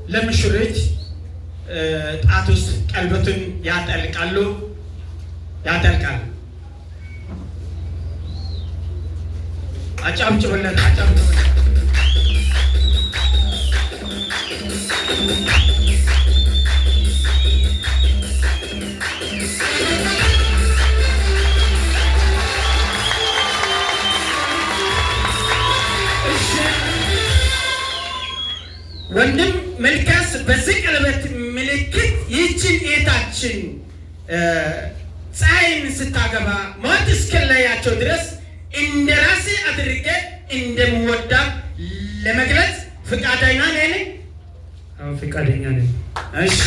ለምሽሪት ጣቱስ ቀልበቱን ያጠልቃሉ አጫምጭብለት ወንድም መልካስ በዚህ ቀለበት ምልክት ይህችን ኤታችን ፀሐይን ስታገባ ሞት እስከለያቸው ድረስ እንደራሴ አድርጌ እንደምወዳ ለመግለጽ ፍቃደኛ ነኝ። አዎ ፍቃደኛ ነኝ። እሺ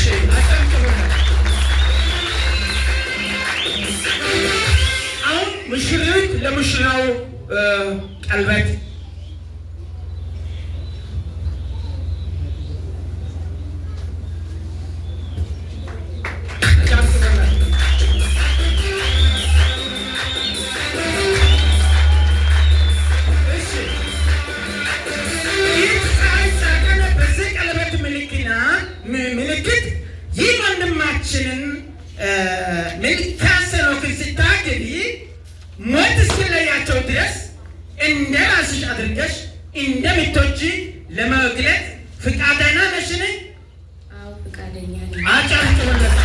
አሁን ሙሽሪት ለሙሽራው ቀለበት ምልክት ይህ ወንድማችንን መልካሰለው ስታገቢ ሞት እስከለያቸው ድረስ እንደ ራስሽ አድርገሽ እንደምትወጂ ለመግለጽ ፍቃደኛ ነሽ? አዎ ፍቃደኛ ነኝ። አጫምጭብለት